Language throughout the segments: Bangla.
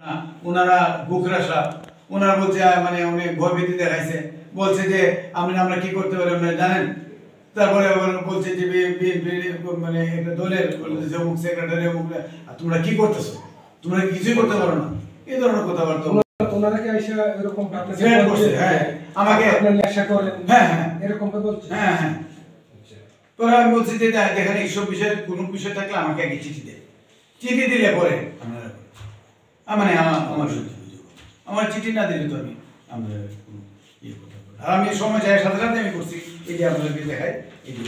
না ওনারা বুকরা সাহেব ওনারা বলছে মানে উনি ভয়ভীতি দেখাইছে, বলছে যে আমরা কি করতে পারি আপনারা জানেন। তারপরে বলছে যে বিএনপি মানে একটা দলের যে অমুক সেক্রেটারি অমুক, তোমরা কি করতেছো, তোমরা কিছুই করতে পারো না, এই ধরনের কথাবার্তা ওনারা কি আইসা এরকম ফ্রেন্ড করছে। হ্যাঁ আমাকে আপনার নেশা করেন, হ্যাঁ হ্যাঁ এরকম তো বলছে। হ্যাঁ হ্যাঁ পরে আমি বলছি যে যেখানে এইসব বিষয়ে কোনো বিষয় থাকলে আমাকে আগে চিঠি দেয়, চিঠি দিলে পরে আপনারা মানে আমার সত্যি আমার চিঠি না দিলে তো আমরা ইয়ে করতে পারবো। আর আমি সময় চাই সাথে সাথে আমি করছি, এই যে আপনাদেরকে দেখাই, এই যে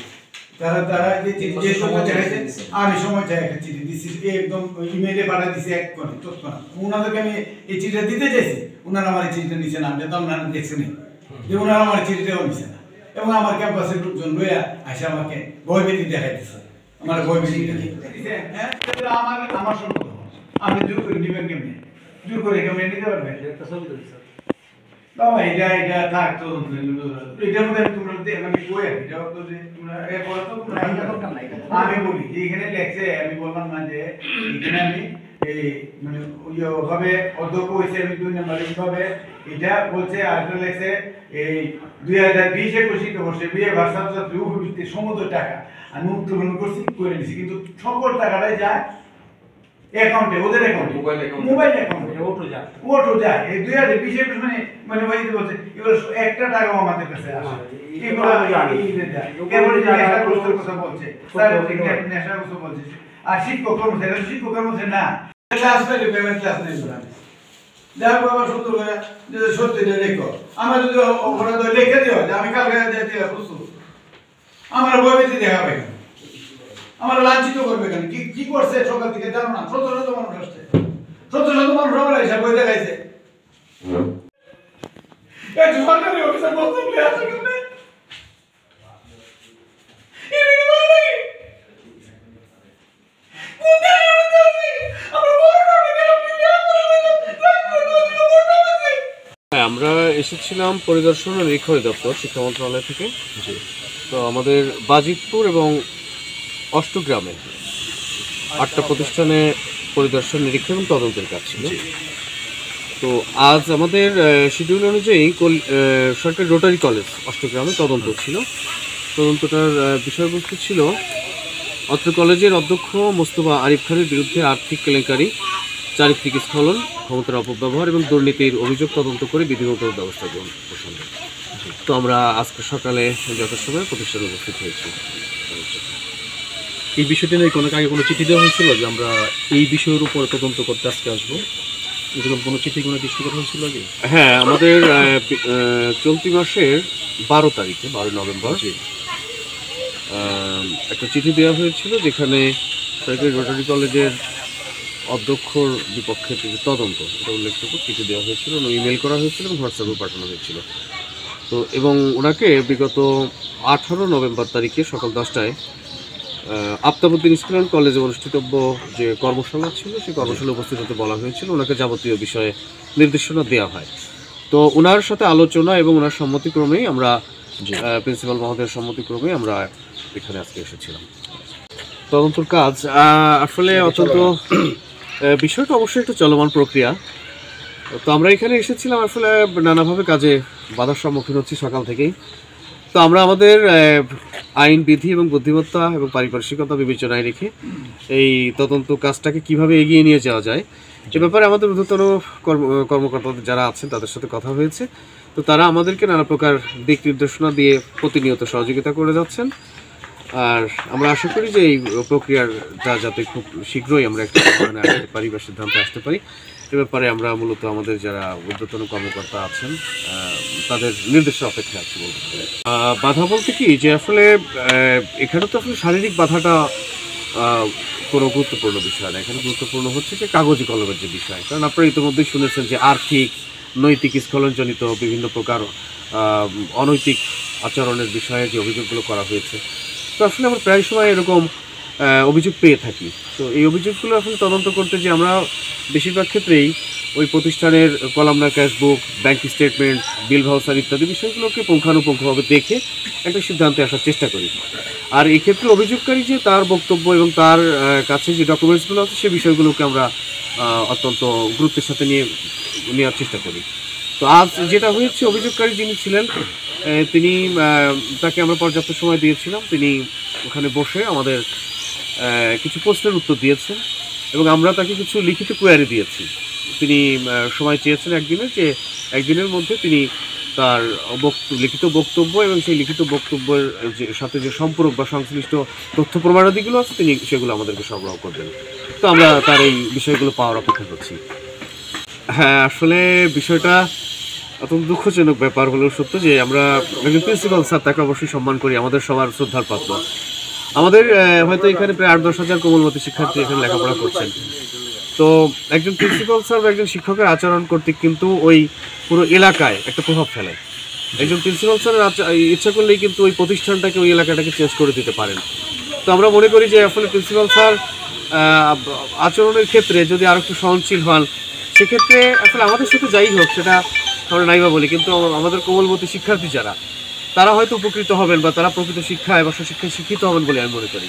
তারা যে চিঠি যে সময় চাইছে আমি সময় চাই একটা চিঠি দিচ্ছি, একদম ইমেইলে পাঠিয়ে দিচ্ছি এক করে তৎক্ষণাৎ। ওনাদেরকে আমি এই চিঠিটা দিতে চাইছি, ওনারা আমার এই চিঠিটা নিচে নাম যেত আপনারা দেখছেন যে ওনারা আমার চিঠিটাও নিচ্ছে না, এবং আমার ক্যাম্পাসের লোকজন লইয়া আসে আমাকে ভয়ভীতি দেখাইতেছে, আমার ভয়ভীতি হ্যাঁ আমার সম্পদ আপনি জোর করে নেবেন কেমনি, জোর করে কেমনি নিতে পারবেন বাবা, এটা থাক তো এটার মধ্যে তোমরা আমি কই এটা তো যে তোমরা এরপরে তো আমি বলি যে এখানে লেখছে, আমি বললাম না যে এখানে আমি এই মানে ওইভাবে অধ্যক্ষ হয়েছে আমি 2 নম্বর এইভাবে এটা বলছে, আর লেখছে এই 2020-21 শিক্ষাবর্ষে বিয়ে ভার্সাল ছাত্রী উপবৃত্তি সমুদ্র টাকা আমি উত্তোলন করছি করে দিছি, কিন্তু সকল টাকাটাই যায় অ্যাকাউন্টে, ওদের অ্যাকাউন্টে, মোবাইল অ্যাকাউন্টে ওটো যায়। এই 2020-21 মানে ভাই বলছে এগুলো একটা টাকাও আমাদের কাছে আসে, এগুলো কেবল নেশাগ্রস্তের কথা বলছে, নেশাগ্রস্ত বলছে। আর শিক্ষক কর্মচারী না ক্লাস পেলে পেমেন্ট ক্লাস নেই যাই বাবা সুন্দর করে যদি সত্যিটা লেখো, আমার যদি ওখানে তো লিখে দিও যে আমি কালকে যাইতে প্রস্তুত, আমার ভয়ভীতি দেখাবে কেন, আমার লাঞ্ছিত করবে কেন, কি করছে সকাল থেকে জানো না, ১৭০০ মানুষ আসছে, ১৭০০ মানুষ আমার হিসাব বই দেখাইছে, একটু সরকারি অফিসার বলতে আসে কেন আমরা এসেছিলাম পরিদর্শন ও নিরীক্ষণ দপ্তর শিক্ষা মন্ত্রণালয় থেকে। তো আমাদের বাজিতপুর এবং অষ্টগ্রামে 8টা প্রতিষ্ঠানে পরিদর্শন নিরীক্ষণ এবং তদন্তের কাজ ছিল। তো আজ আমাদের শিডিউল অনুযায়ী সরকারি রোটারি কলেজ অষ্টগ্রামে তদন্ত ছিল। তদন্তটার বিষয়বস্তু ছিল অত্র কলেজের অধ্যক্ষ মোস্তফা আরিফ খানের বিরুদ্ধে আর্থিক কেলেঙ্কারি, চারিত্রিক স্খলন, ক্ষমতার অপব্যবহার এবং দুর্নীতির অভিযোগ তদন্ত করে বিধিগত ব্যবস্থা গ্রহণ প্রসঙ্গে। তো আমরা আজকে সকালে যথাসময়ে প্রতিষ্ঠানে উপস্থিত হয়েছি। এই বিষয়টি নিয়ে আগে কোনো চিঠি দেওয়া হয়েছিল যে আমরা এই বিষয়ের উপর তদন্ত করতে আজকে আসবো, এরকম কোনো চিঠি কোনো দৃষ্টি করা হয়েছিল আগে? হ্যাঁ, আমাদের চলতি মাসের 12 তারিখে 12 নভেম্বর একটা চিঠি দেওয়া হয়েছিল, যেখানে সরকারি রোটারি কলেজের অধ্যক্ষর বিপক্ষে যে তদন্ত এটা উল্লেখযোগ্য চিঠি দেওয়া হয়েছিল, ইমেল করা হয়েছিল এবং হোয়াটসঅ্যাপে পাঠানো হয়েছিল। তো এবং ওনাকে বিগত 18 নভেম্বর তারিখে সকাল 10টায় আফতাবউদ্দিন স্কুল অ্যান্ড কলেজে অনুষ্ঠিতব্য যে কর্মশালা ছিল সেই কর্মশালায় উপস্থিত হতে বলা হয়েছিল। ওনাকে যাবতীয় বিষয়ে নির্দেশনা দেওয়া হয়। তো ওনার সাথে আলোচনা এবং ওনার সম্মতিক্রমেই আমরা প্রিন্সিপাল মহোদয়ের সম্মতিক্রমে আমরা এখানে আজকে এসেছিলাম। তদন্তর কাজ আসলে অত্যন্ত বিষয়টা অবশ্যই একটা চলমান প্রক্রিয়া। তো আমরা এখানে এসেছিলাম আসলে নানাভাবে কাজে বাধার সম্মুখীন হচ্ছি সকাল থেকেই। তো আমরা আমাদের আইন বিধি এবং বুদ্ধিমত্তা এবং পারিপার্শ্বিকতা বিবেচনায় রেখে এই তদন্ত কাজটাকে কিভাবে এগিয়ে নিয়ে যাওয়া যায় সে ব্যাপারে আমাদের ঊর্ধ্বতন কর্মকর্তাদের যারা আছেন তাদের সাথে কথা হয়েছে। তো তারা আমাদেরকে নানা প্রকার দিক নির্দেশনা দিয়ে প্রতিনিয়ত সহযোগিতা করে যাচ্ছেন। আর আমরা আশা করি যে এই প্রক্রিয়াটা যাতে খুব শীঘ্রই আমরা একটা সমাধানে আসতে পারি বা সিদ্ধান্তে আসতে পারি, এ ব্যাপারে আমরা মূলত আমাদের যারা ঊর্ধ্বতন কর্মকর্তা আছেন তাদের নির্দেশের অপেক্ষা আছি বলতে পারি। বাধা বলতে কি যে আসলে এখানে তো আসলে শারীরিক বাধাটা কোনো গুরুত্বপূর্ণ বিষয় না। এখানে গুরুত্বপূর্ণ হচ্ছে যে কাগজি কলমের যে বিষয়, কারণ আপনারা ইতিমধ্যেই শুনেছেন যে আর্থিক নৈতিক স্খলনজনিত বিভিন্ন প্রকার অনৈতিক আচরণের বিষয়ে যে অভিযোগগুলো করা হয়েছে, তো আসলে আমরা প্রায় সময় এরকম অভিযোগ পেয়ে থাকি। তো এই অভিযোগগুলো এখন তদন্ত করতে যে আমরা বেশিরভাগ ক্ষেত্রেই ওই প্রতিষ্ঠানের columnar cashbook, bank statement, bill voucher ইত্যাদি বিষয়গুলোকে পুঙ্খানুপুঙ্খভাবে দেখে একটা সিদ্ধান্তে আসার চেষ্টা করি। আর এই ক্ষেত্রে অভিযোগকারী যে তার বক্তব্য এবং তার কাছে যে ডকুমেন্টসগুলো আছে সে বিষয়গুলোকে আমরা অত্যন্ত গুরুত্বের সাথে নেওয়ার চেষ্টা করি। তো আজ যেটা হয়েছে, অভিযোগকারী যিনি ছিলেন তিনি তাকে আমরা পর্যাপ্ত সময় দিয়েছিলাম। তিনি ওখানে বসে আমাদের কিছু প্রশ্নের উত্তর দিয়েছেন এবং আমরা তাকে কিছু লিখিত কোয়ারি দিয়েছি। তিনি সময় চেয়েছেন একদিনের মধ্যে তিনি তার লিখিত বক্তব্য এবং সেই লিখিত বক্তব্যের সাথে যে সম্পর্ক বা সংশ্লিষ্ট তথ্য প্রমাণাদিগুলো আছে তিনি সেগুলো আমাদেরকে সরবরাহ করবেন। তো আমরা তার এই বিষয়গুলো পাওয়ার অপেক্ষা করছি। হ্যাঁ, আসলে বিষয়টা অত্যন্ত দুঃখজনক ব্যাপার হলেও সত্য যে আমরা একজন প্রিন্সিপাল স্যার, তাকে অবশ্যই সম্মান করি, আমাদের সবার শ্রদ্ধার পাত্র। আমাদের হয়তো এখানে প্রায় 8-10 হাজার কোমলমতি শিক্ষার্থী এখানে লেখাপড়া করছেন। তো একজন প্রিন্সিপাল স্যার বা একজন শিক্ষকের আচরণ কর্তৃক কিন্তু ওই পুরো এলাকায় একটা প্রভাব ফেলে। একজন প্রিন্সিপাল স্যারের ইচ্ছা করলেই কিন্তু ওই প্রতিষ্ঠানটাকে, ওই এলাকাটাকে চেঞ্জ করে দিতে পারেন। তো আমরা মনে করি যে আসলে প্রিন্সিপাল স্যার আচরণের ক্ষেত্রে যদি আর একটু সহনশীল হন, সেক্ষেত্রে আসলে আমাদের সাথে যাই হোক সেটা আমরা নাইবা বলি, কিন্তু আমাদের কোমলমতি শিক্ষার্থী যারা, তারা হয়তো উপকৃত হবেন বা তারা প্রকৃত শিক্ষায় বা শিক্ষায় শিক্ষিত হবেন বলে আমি মনে করি।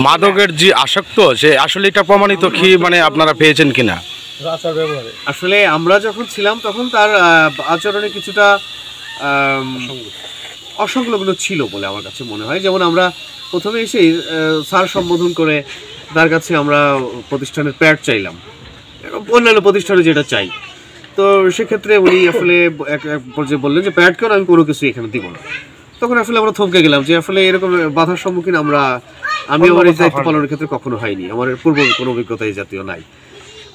মাদকের যে আসক্ত, সে আসলে এটা প্রমাণিত কি, মানে আপনারা পেয়েছেন কিনা? আসলে আমরা যখন ছিলাম তখন তার আচরণে কিছুটা অসংলগ্ন ছিল বলে আমার কাছে মনে হয়। যেমন আমরা প্রথমে এসেই স্যার সম্বোধন করে তার কাছে আমরা প্রতিষ্ঠানের প্যাড চাইলাম, অন্যান্য প্রতিষ্ঠানে যেটা চাই। তো সেক্ষেত্রে উনি আসলে এক পর্যায়ে বললেন যে প্যাড কেন, আমি কোনো কিছু এখানে দিব না। তখন আসলে আমরা থমকে গেলাম যে আসলে এরকম বাধার সম্মুখীন আমি আমার এই দায়িত্ব পালনের ক্ষেত্রে কখনো হয়নি, আমার পূর্ব কোনো অভিজ্ঞতা এই জাতীয় নাই।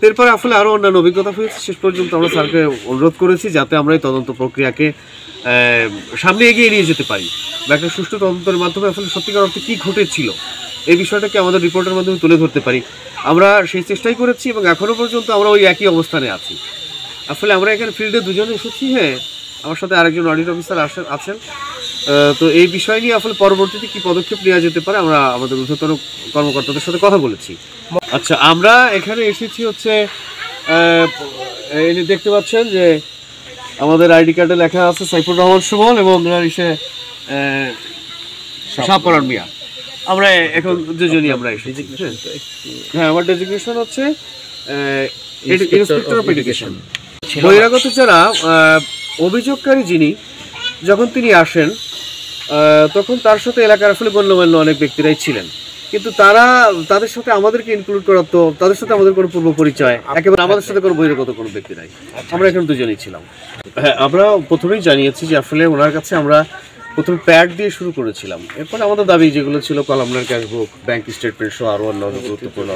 এরপরে আসলে আরও অন্যান্য অভিজ্ঞতা হয়েছে। শেষ পর্যন্ত আমরা স্যারকে অনুরোধ করেছি যাতে আমরা এই তদন্ত প্রক্রিয়াকে সামনে এগিয়ে নিয়ে যেতে পারি বা একটা সুষ্ঠু তদন্তের মাধ্যমে আসলে সত্যিকার অর্থে কী ঘটেছিল এই বিষয়টাকে আমাদের রিপোর্টের মাধ্যমে তুলে ধরতে পারি। আমরা সেই চেষ্টাই করেছি এবং এখনও পর্যন্ত আমরা ওই একই অবস্থানে আছি। আসলে আমরা এখানে ফিল্ডে দুজনে এসেছি, হ্যাঁ, আমার সাথে আরেকজন অডিট অফিসার আছেন। তো এই বিষয় নিয়ে আসলে পরবর্তীতে কী পদক্ষেপ নেওয়া যেতে পারে আমরা আমাদের ঊর্ধ্বতন কর্মকর্তাদের সাথে কথা বলেছি। আচ্ছা, আমরা এখানে এসেছি হচ্ছে এই যে দেখতে পাচ্ছেন যে আমাদের আইডি কার্ডে লেখা আছে সাইফুর রহমান সুমন এবং শাহপরান মিয়া। আমরা এখন দুজনই আমরা এসেছি। হ্যাঁ, আমার ডেজিগনেশন হচ্ছে ইন্সপেক্টর অফ এডুকেশন। বহিরাগত যারা অভিযোগকারী যিনি, যখন তিনি আসেন তখন তার সাথে এলাকার আসলে গণ্যমান্য অনেক ব্যক্তিরাই ছিলেন, কিন্তু তাদের সাথে আমাদেরকে ইনক্লুড করা, তো তাদের সাথে আমাদের কোনো পূর্ব পরিচয়, একেবারে আমাদের সাথে কোনো বহিরাগত কোনো ব্যক্তি নাই। আমরা এখন দুজনেই ছিলাম। হ্যাঁ, আমরা প্রথমেই জানিয়েছি যে আসলে ওনার কাছে আমরা প্রথমে প্যাড দিয়ে শুরু করেছিলাম। এরপরে আমাদের দাবি যেগুলো ছিল কলামনার ক্যাশবুক, ব্যাংক স্টেটমেন্ট সহ আরও অন্যান্য গুরুত্বপূর্ণ,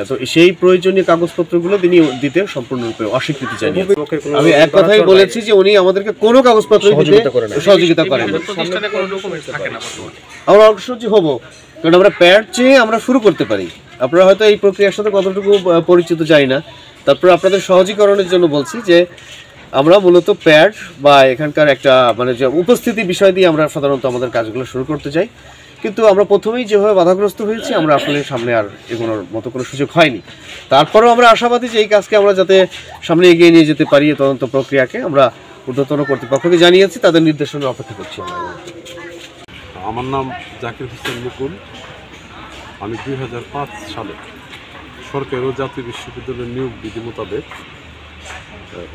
তো সেই প্রয়োজনীয় কাগজপত্রগুলো তিনি দিতে সম্পূর্ণরূপে অস্বীকৃতি জানিয়েছেন। আমি এক কথাই বলেছি যে উনি আমাদেরকে কোনো কাগজপত্র সহযোগিতা করেন। আমরা অগ্রসর হব, কারণ আমরা প্যাড চেয়ে আমরা শুরু করতে পারি। আপনারা হয়তো এই প্রক্রিয়ার সাথে কতটুকু পরিচিত জানি না, তারপরে আপনাদের সহজীকরণের জন্য বলছি যে আমরা মূলত প্যাড বা এখানকার একটা মানে যে উপস্থিতি বিষয় দিয়ে আমরা সাধারণত আমাদের কাজগুলো শুরু করতে চাই, কিন্তু আমরা প্রথমেই যেভাবে বাধাগ্রস্ত হয়েছি আমরা আসলে সামনে আর এগোনোর মতো কোনো সুযোগ হয়নি। তারপরেও আমরা আশাবাদী যে এই কাজকে আমরা যাতে সামনে এগিয়ে নিয়ে যেতে পারি, তদন্ত প্রক্রিয়াকে আমরা ঊর্ধ্বতন কর্তৃপক্ষকে জানিয়েছি, তাদের নির্দেশনা অপেক্ষা করছি। আমার নাম জাকির হোসেন মুকুল। আমি 2005 সালে সরকারি ও জাতীয় বিশ্ববিদ্যালয়ের নিয়োগ বিধি মোতাবেক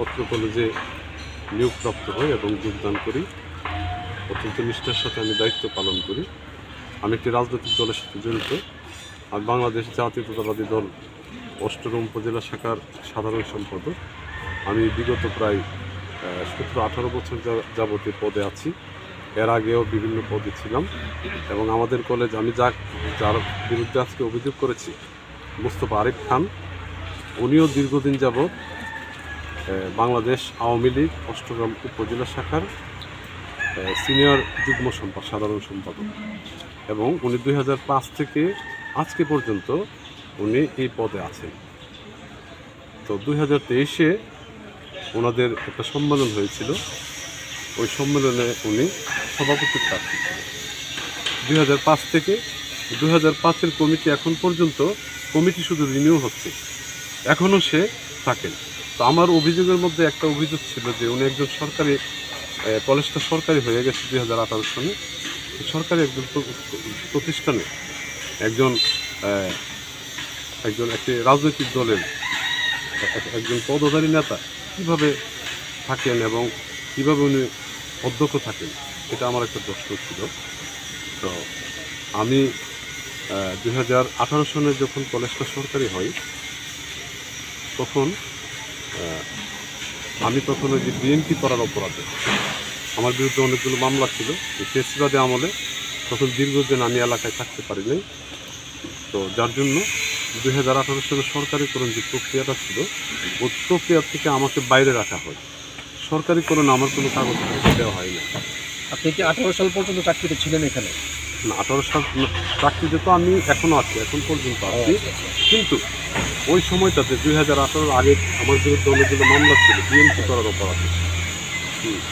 অত্র কলেজে নিয়োগপ্রাপ্ত হই এবং যোগদান করি। অত্যন্ত নিষ্ঠার সাথে আমি দায়িত্ব পালন করি। আমি একটি রাজনৈতিক দলের সাথে জড়িত। আর বাংলাদেশ জাতীয়তাবাদী দল 8 উপজেলা শাখার সাধারণ সম্পাদক। আমি বিগত প্রায় 17-18 বছর যাবতীয় পদে আছি। এর আগেও বিভিন্ন পদে ছিলাম এবং আমাদের কলেজ, আমি যার বিরুদ্ধে আজকে অভিযোগ করেছি, মোস্তফা আরিফ খান, উনিও দীর্ঘদিন যাবৎ বাংলাদেশ আওয়ামী লীগ 8 উপজেলা শাখার সিনিয়র যুগ্ম সাধারণ সম্পাদক এবং উনি 2005 থেকে আজকে পর্যন্ত উনি এই পদে আছেন। তো 2023-এ ওনাদের একটা সম্মেলন হয়েছিল, ওই সম্মেলনে উনি সভাপতির প্রার্থী ছিলেন। 2005 থেকে 2005-এর কমিটি এখন পর্যন্ত কমিটি শুধু রিনিউ হচ্ছে, এখনও সে থাকেন। তো আমার অভিযোগের মধ্যে একটা অভিযোগ ছিল যে উনি একজন সরকারি, কলেজটা সরকারি হয়ে গেছে 2018 সালে, সরকারি একজন প্রতিষ্ঠানে একটি রাজনৈতিক দলের একজন পদধারী নেতা কীভাবে থাকেন এবং কীভাবে উনি অধ্যক্ষ থাকেন, এটা আমার একটা প্রশ্ন ছিল। তো আমি 2018 সালে যখন কলেজটা সরকারি হয় তখন ওই যে বিএনপি করার অপরাধে আমার বিরুদ্ধে অনেকগুলো মামলা ছিল। এই ফেসিবাদী আমলে তখন দীর্ঘদিন আমি এলাকায় থাকতে পারি নাই। তো যার জন্য 2018 সালে সরকারিকরণ যে প্রক্রিয়াটা ছিল ওই প্রক্রিয়া থেকে আমাকে বাইরে রাখা হয়। সরকারিকরণ আমার কোনো কাগজ দেওয়া হয় না। আপনি কি 18 সাল পর্যন্ত চাকরিতে ছিলেন এখানে? না, 18 সাল চাকরিতে তো আমি এখনও আছি, এখন পর্যন্ত আছি। কিন্তু ওই সময়টাতে 2018 আগে আমার বিরুদ্ধে অনেকগুলো মামলা ছিল বিএনপি করার অপরাধে।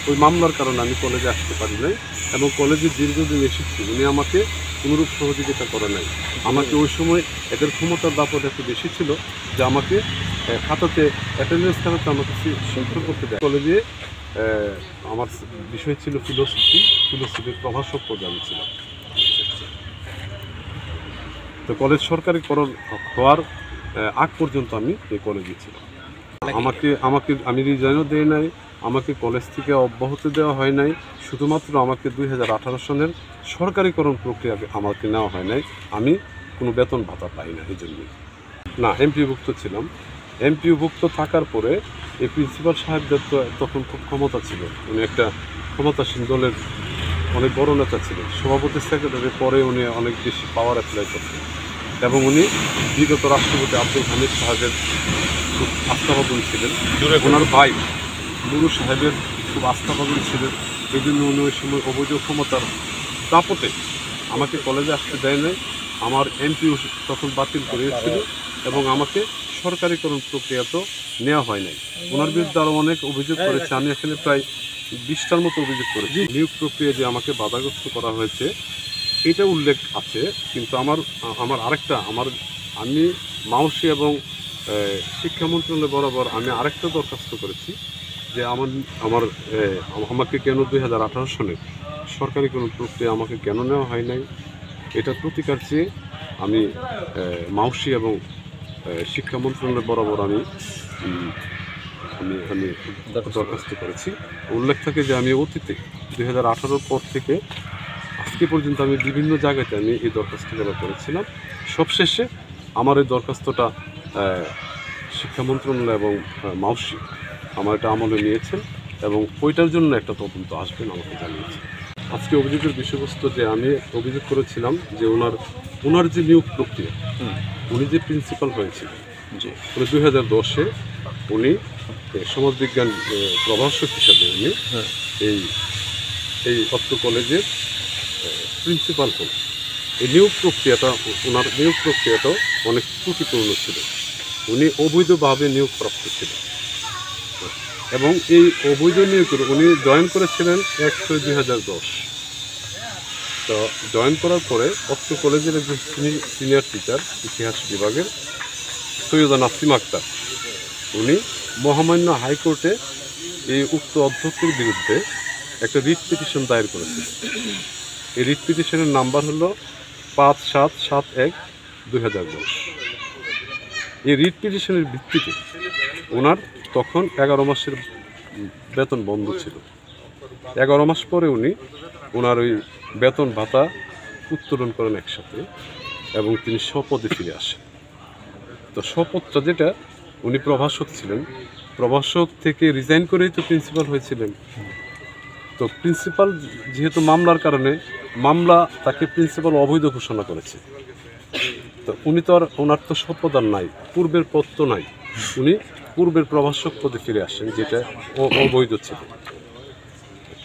ওই মামলার কারণে আমি কলেজে আসতে পারি নাই এবং কলেজে দীর্ঘদিন এসেছি, উনি আমাকে কোনোরূপ সহযোগিতা করে নাই। আমাকে ওই সময় এদের ক্ষমতার দাপট একটু বেশি ছিল যে আমাকে অ্যাটেন্ডেন্স খাতাতে আমাকে স্বাক্ষর করতে দেয়। কলেজে আমার বিষয় ছিল ফিলোসফির প্রভাষক পদে আমি ছিলাম। তো কলেজ সরকারিকরণ হওয়ার আগ পর্যন্ত আমি এই কলেজে ছিলাম। আমি রিজাইনও দেই নাই, আমাকে কলেজ থেকে অব্যাহতি দেওয়া হয় নাই। শুধুমাত্র আমাকে 2018 সালের সরকারিকরণ প্রক্রিয়াকে আমাকে নেওয়া হয় নাই। আমি কোনো বেতন ভাতা পাই না এই জন্যই। না, এমপিভুক্ত ছিলাম। এমপিভুক্ত থাকার পরে এই প্রিন্সিপাল সাহেবদের তো তখন খুব ক্ষমতা ছিল, উনি একটা ক্ষমতাসীন দলের অনেক বড় নেতা ছিলেন, সভাপতি সেক্রেটারি, পরে উনি অনেক বেশি পাওয়ার অ্যাপ্লাই করতেন এবং উনি বিগত রাষ্ট্রপতি আব্দুল হামিদ সাহেবের খুব আস্থাভাজন ছিলেন। ওনার ভাই নুরু সাহেবের খুব আস্থাভাজন ছিলেন। এই জন্য উনি ওই সময় অবৈধ ক্ষমতার দাপটে আমাকে কলেজে আসতে দেয় নাই। আমার এমপিও তখন বাতিল করেছিল এবং আমাকে সরকারিকরণ প্রক্রিয়া তো নেওয়া হয় নাই। ওনার বিরুদ্ধে আরও অনেক অভিযোগ করেছে, আমি এখানে প্রায় 20টার মতো অভিযোগ করেছি। নিয়োগ প্রক্রিয়া যে আমাকে বাধাগ্রস্ত করা হয়েছে এটা উল্লেখ আছে, কিন্তু আমি মাউসি এবং শিক্ষা মন্ত্রণালয় বরাবর আমি আরেকটা দরখাস্ত করেছি যে আমাকে কেন 2018 সালে সরকারিকরণ প্রক্রিয়া আমাকে কেন নেওয়া হয় নাই, এটা প্রতিকার চেয়ে আমি মাউসি এবং শিক্ষা মন্ত্রণালয় বরাবর আমি দরখাস্ত করেছি। উল্লেখ থাকে যে আমি অতীতে 2018 পর থেকে আজকে পর্যন্ত আমি বিভিন্ন জায়গাতে আমি এই দরখাস্তগুলো করেছিলাম। সবশেষে আমার এই দরখাস্তটা শিক্ষা মন্ত্রণালয় এবং মাউসি আমার এটা আমলে নিয়েছেন এবং ওইটার জন্য একটা তদন্ত আসবেন আমাকে জানিয়েছে। আজকে অভিযোগের বিষয়বস্তু যে আমি অভিযোগ করেছিলাম যে ওনার যে নিয়োগ প্রক্রিয়া, উনি যে প্রিন্সিপাল হয়েছিলেন, যে 2010-এ উনি সমাজবিজ্ঞান প্রভাষক হিসাবে উনি এই অত্র কলেজের প্রিন্সিপাল হন। এই ওনার নিয়োগ প্রক্রিয়াটাও অনেক ত্রুটিপূর্ণ ছিল। উনি অবৈধভাবে নিয়োগপ্রাপ্ত ছিলেন এবং এই অবৈধ নিয়োগ উনি জয়েন করেছিলেন 1/6/2010। তো জয়েন করার পরে অত্র কলেজের একজন সিনিয়র টিচার ইতিহাস বিভাগের সৈয়দা নাসিম আক্তার, উনি মহামান্য হাইকোর্টে এই উক্ত অধ্যক্ষের বিরুদ্ধে একটা রিট পিটিশন দায়ের করেছেন। এই রিট পিটিশনের নাম্বার হলো 5771/2010। এই রিট পিটিশনের ভিত্তিতে ওনার তখন 11 মাসের বেতন বন্ধ ছিল। 11 মাস পরে ওনার ওই বেতন ভাতা উত্তোলন করেন একসাথে এবং তিনি স্বপদে ফিরে আসেন। তো স্বপদটা যেটা, উনি প্রভাষক ছিলেন, প্রভাষক থেকে রিজাইন করেই তো প্রিন্সিপাল হয়েছিলেন। তো প্রিন্সিপাল যেহেতু মামলার কারণে তাকে প্রিন্সিপাল অবৈধ ঘোষণা করেছে। তো ওনার তো স্বপদ আর নাই, পূর্বের পদ তো নাই, উনি পূর্বের প্রভাষক পদে ফিরে আসেন, যেটা অবৈধ ছিল।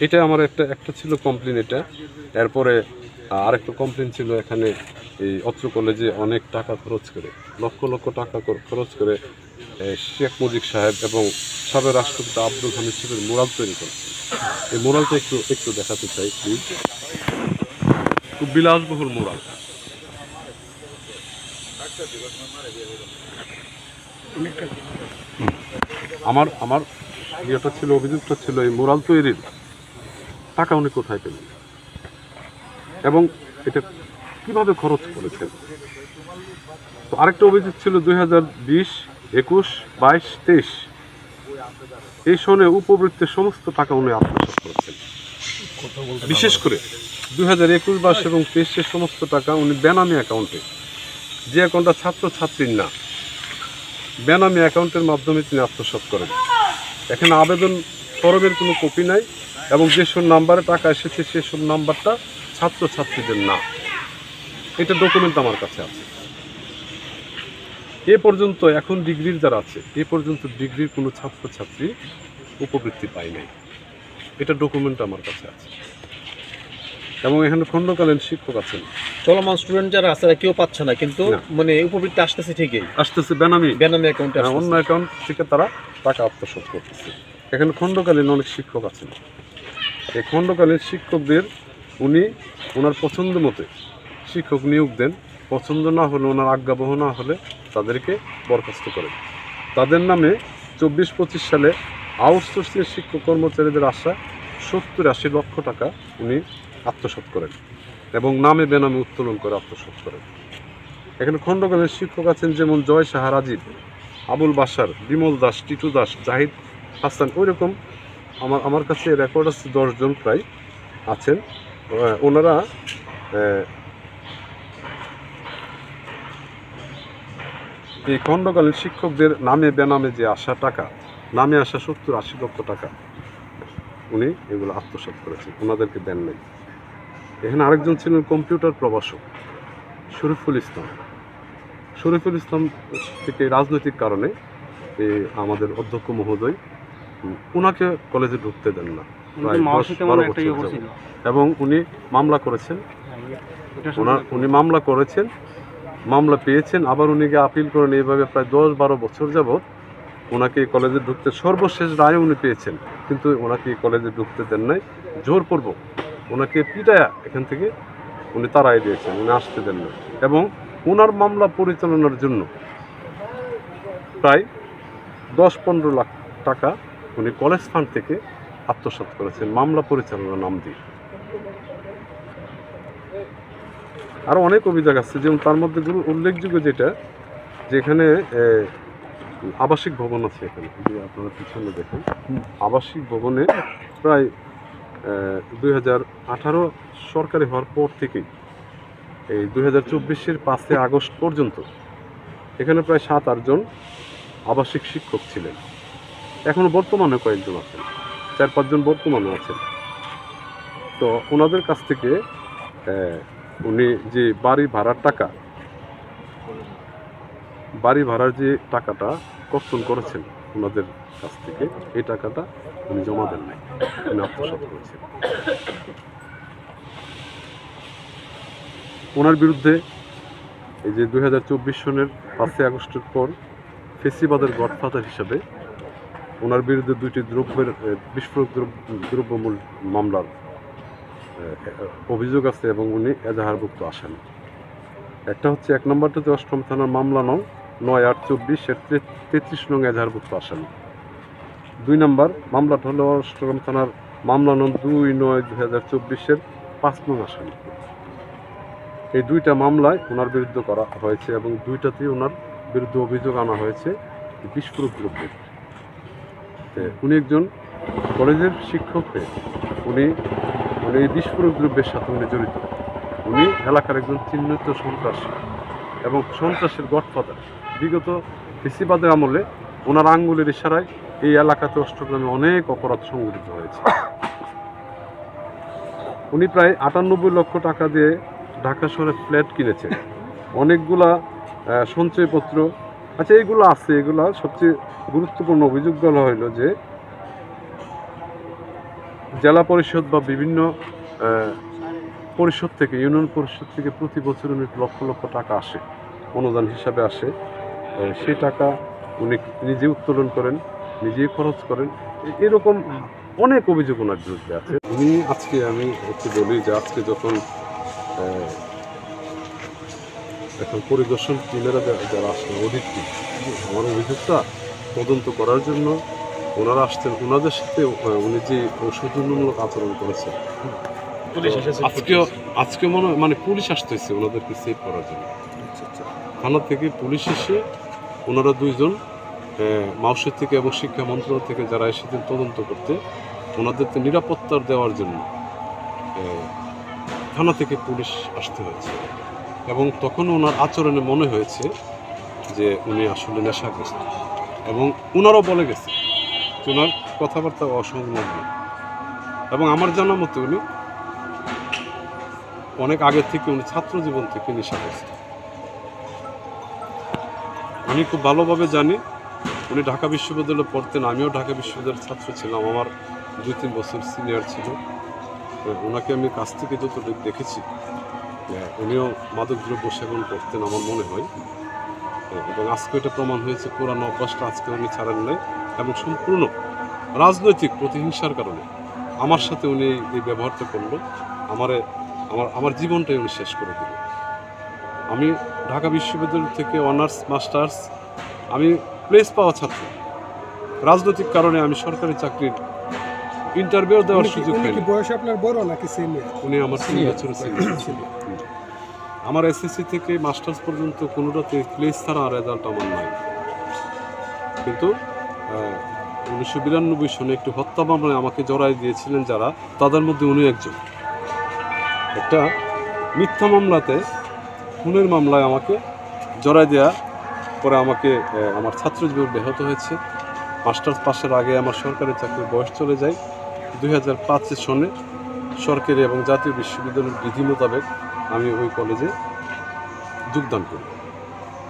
এটা আমার একটা ছিল কমপ্লেন। এটা এরপরে আরেকটা কমপ্লেন ছিল, এখানে এই অত্র কলেজে অনেক টাকা খরচ করে, লক্ষ লক্ষ টাকা খরচ করে শেখ মুজিব সাহেব এবং সাবেক রাষ্ট্রপতি আব্দুল হামিদ সাহেবের মুরাল তৈরি করেছে। এই মুরালটা একটু দেখাতে চাই প্লিজ। খুব বিলাসবহুল মোড়াল। আমার ইয়েটা ছিল, অভিযোগটা ছিল এই মোরাল তৈরির টাকা উনি কোথায় পেলেন এবং এটা কিভাবে খরচ করেছেন। তো আরেকটা অভিযোগ ছিল 2020, 21, 22, 23 এই সনে উপবৃত্তের সমস্ত টাকা উনি আত্মসাৎ করেছেন। বিশেষ করে 2021, 22 এবং 23-এর সমস্ত টাকা উনি বেনামি অ্যাকাউন্টে, যে অ্যাকাউন্টটা ছাত্রছাত্রীর না, বেনামি অ্যাকাউন্টের মাধ্যমে তিনি আত্মসাৎ করেন। এখানে আবেদন ফরমের কোনো কপি নাই এবং যেসব নাম্বারে টাকা এসেছে সেসব নাম্বারটা ছাত্রছাত্রীদের না। এটা ডকুমেন্ট আমার কাছে আছে। এ পর্যন্ত এখন ডিগ্রির যারা আছে, এ পর্যন্ত ডিগ্রির কোনো ছাত্রছাত্রী উপবৃত্তি পায় নাই। এটা ডকুমেন্ট আমার কাছে আছে এবং এখানে খণ্ডকালীন শিক্ষক আছেন। চলমান স্টুডেন্ট যারা আছে তারা কেউ পাচ্ছে না, কিন্তু না। মানে উপবৃত্তি আসতেছে ঠিকই, আসতেছে বেনামি অ্যাকাউন্টে অন্য অ্যাকাউন্ট থেকে তারা টাকা আত্মসাৎ করতেছে। এখানে খণ্ডকালীন অনেক শিক্ষক আছেন। এই খণ্ডকালীন শিক্ষকদের উনি ওনার পছন্দ মতে শিক্ষক নিয়োগ দেন। পছন্দ না হলে, ওনার আজ্ঞাবহ না হলে তাদেরকে বরখাস্ত করেন। তাদের নামে 24-25 সালে আউটসোর্সিং শিক্ষক কর্মচারীদের আসা 70-80 লক্ষ টাকা উনি আত্মসাৎ করেন এবং নামে বেনামে উত্তোলন করে আত্মসাৎ করেন। এখানে খণ্ডকালীন শিক্ষক আছেন যেমন জয় শাহ, রাজীব, আবুল বাসার, বিমল দাস, টিটু দাস, জাহিদ হাসান, ওই রকম আমার কাছে রেকর্ড আছে 10 জন প্রায় আছেন। ওনারা এই খণ্ডকালীন শিক্ষকদের নামে বেনামে যে আসা টাকা, নামে আসা 70-80 লক্ষ টাকা উনি এগুলো আত্মসাৎ করেছেন, ওনাদেরকে দেন নাই। এখানে আরেকজন ছিলেন কম্পিউটার প্রভাষক শরীফুল ইসলাম। শরীফুল ইসলাম থেকে রাজনৈতিক কারণে আমাদের অধ্যক্ষ মহোদয় ওনাকে কলেজে ঢুকতে দেন না প্রায় 10-12 বছর যাবত। এবং উনি মামলা করেছেন, উনি মামলা করেছেন, মামলা পেয়েছেন, আবার উনিকে আপিল করেন। এইভাবে প্রায় 10-12 বছর যাবৎ ওনাকে কলেজে ঢুকতে, সর্বশেষ রায় উনি পেয়েছেন, কিন্তু ওনাকে কলেজে ঢুকতে দেন নাই। জোরপূর্বক ওনাকে পিটায়া এখান থেকে উনি তাড়াই দিয়েছেন, উনি আসতে দেন না। এবং ওনার মামলা পরিচালনার জন্য প্রায় 10-15 লাখ টাকা উনি কলেজ ফান্ড থেকে আত্মসাৎ করেছেন মামলা পরিচালনার নাম দিয়ে। আরও অনেক অভিযোগ আছে, যেমন তার মধ্যে উল্লেখযোগ্য যেটা, যেখানে আবাসিক ভবন আছে, এখানে যদি আপনারা পিছনে দেখেন, আবাসিক ভবনে প্রায় 2018 সরকারি হওয়ার পর থেকেই এই 2024-এর 5 আগস্ট পর্যন্ত এখানে প্রায় 7-8 জন আবাসিক শিক্ষক ছিলেন। এখনও বর্তমানে কয়েকজন আছেন, 4-5 জন বর্তমানে আছেন। তো ওনাদের কাছ থেকে উনি যে বাড়ি ভাড়ার টাকা, বাড়ি ভাড়ার যে টাকাটা কর্তন করেছেন ওনাদের কাছ থেকে, এই টাকাটা উনি জমা দেন নাই, উনি আত্মসাৎ করেছেন। ওনার বিরুদ্ধে এই যে 2024 সনের 5 আগস্টের পর ফেসিবাদের গডফাদার হিসাবে ওনার বিরুদ্ধে 2টি বিস্ফোরক দ্রব্যমূল মামলার অভিযোগ আছে এবং উনি এজাহারভুক্ত আসামি। একটা হচ্ছে 1 নম্বরটাতে 8ম থানার মামলা নং 9/8/24 33 নং এজাহারভুক্ত আসামি। 2 নম্বর মামলাটা হলো 8ম থানার মামলা নং 2/9/2024 5 নং আসামি। এই 2টা মামলায় ওনার বিরুদ্ধে করা হয়েছে এবং 2টাতেই ওনার বিরুদ্ধে অভিযোগ আনা হয়েছে বিস্ফোরক দ্রব্যের। উনি একজন কলেজের শিক্ষক হয়ে উনি এই বিস্ফোরক দ্রব্যের সাথে উনি জড়িত। উনি এলাকার একজন চিহ্নিত সন্ত্রাসী এবং সন্ত্রাসের গডফাদার। বিগত ফেসিবাদের আমলে ওনার আঙ্গুলের ইশারায় এই এলাকাতে অষ্টগ্রামে অনেক অপরাধ সংঘটিত হয়েছে। উনি প্রায় 98 লক্ষ টাকা দিয়ে ঢাকা শহরে ফ্ল্যাট কিনেছেন, অনেকগুলা সঞ্চয়পত্র আচ্ছা এইগুলো আছে। এগুলা সবচেয়ে গুরুত্বপূর্ণ অভিযোগগুলো হইল যে জেলা পরিষদ বা বিভিন্ন পরিষদ থেকে, ইউনিয়ন পরিষদ থেকে প্রতি বছর উনি লক্ষ লক্ষ টাকা আসে, অনুদান হিসাবে আসে। সেই টাকা উনি নিজে উত্তোলন করেন, নিজেই খরচ করেন। এরকম অনেক অভিযোগ ওনার বিরুদ্ধে আছে। উনি আজকে আমি একটু বলি যে আজকে যখন এখন পরিদর্শন টিমেরা যারা আসছেন অডিট টিম, আমার অভিযোগটা তদন্ত করার জন্য ওনারা আসছেন। ওনাদের সাথে উনি যে সৌজন্যমূলক আচরণ করেছেন, আজকে মানে পুলিশ আসতেছে ওনাদেরকে সেভ করার জন্য। থানা থেকে পুলিশ এসে ওনারা দুইজন মাউসের থেকে এবং শিক্ষা মন্ত্রণালয় থেকে যারা এসেছেন তদন্ত করতে, ওনাদেরকে নিরাপত্তা দেওয়ার জন্য থানা থেকে পুলিশ আসতে হয়েছে। এবং তখন ওনার আচরণে মনে হয়েছে যে উনি আসলে নেশাগ্রস্ত, এবং ওনারাও বলে গেছে যে ওনার কথাবার্তা অসংলগ্ন। এবং আমার জানা মতে উনি অনেক আগে থেকে, উনি ছাত্র জীবন থেকে নেশাগ্রস্ত। আমি খুব ভালোভাবে জানি উনি ঢাকা বিশ্ববিদ্যালয়ে পড়তেন, আমিও ঢাকা বিশ্ববিদ্যালয়ের ছাত্র ছিলাম, আমার 2-3 বছর সিনিয়র ছিল। ওনাকে আমি কাছ থেকে যতটুকু দেখেছি, উনিও মাদকদ্রব্য সেবন করতেন আমার মনে হয়। এবং আজকে এটা প্রমাণ হয়েছে পুরানো অভ্যাসটা আজকে উনি ছাড়েন নাই, এবং সম্পূর্ণ রাজনৈতিক প্রতিহিংসার কারণে আমার সাথে উনি এই ব্যবহারটা করলো। আমার জীবনটাই উনি শেষ করে দিল। আমি ঢাকা বিশ্ববিদ্যালয় থেকে অনার্স মাস্টার্স আমি প্লেস পাওয়া ছাত্র, রাজনৈতিক কারণে আমি সরকারি চাকরির ইন্টারভিউ দেওয়ার সুযোগ পাইনি। বয়সে আপনার বড় নাকি সিনিয়র? উনি আমার 3 বছরের সিনিয়র। আমার এসএসসি থেকে মাস্টার্স পর্যন্ত কোনোটাতে প্লেস ছাড়া রেজাল্ট আমার নাই। কিন্তু 1992 সনে একটি হত্যা মামলায় আমাকে জড়াই দিয়েছিলেন যারা, তাদের মধ্যে উনি একজন। একটা মিথ্যা মামলাতে, খুনের মামলায় আমাকে জড়াই দেওয়া পরে আমাকে আমার ছাত্রজীবন ব্যাহত হয়েছে। মাস্টার্স পাশের আগে আমার সরকারি চাকরির বয়স চলে যায়। 2005 সনে সরকারি এবং জাতীয় বিশ্ববিদ্যালয়ের বিধি মোতাবেক আমি ওই কলেজে যোগদান করি।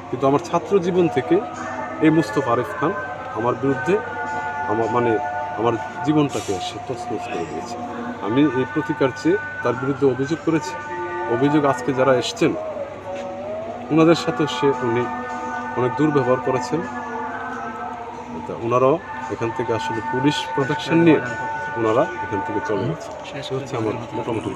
কিন্তু আমার ছাত্র জীবন থেকে এই মুস্তফা আরিফ খান আমার বিরুদ্ধে আমার জীবনটাকে সে তছনছ করে দিয়েছে। আমি এই প্রতিকার চেয়ে তার বিরুদ্ধে অভিযোগ করেছি। অভিযোগ আজকে যারা এসছেন ওনাদের সাথে উনি অনেক দুর্ব্যবহার করেছেন। ওনারাও এখান থেকে আসলে পুলিশ প্রোটেকশন নিয়ে ওনারা এখান থেকে চলে গেছে। হচ্ছে আমার মোটামুটি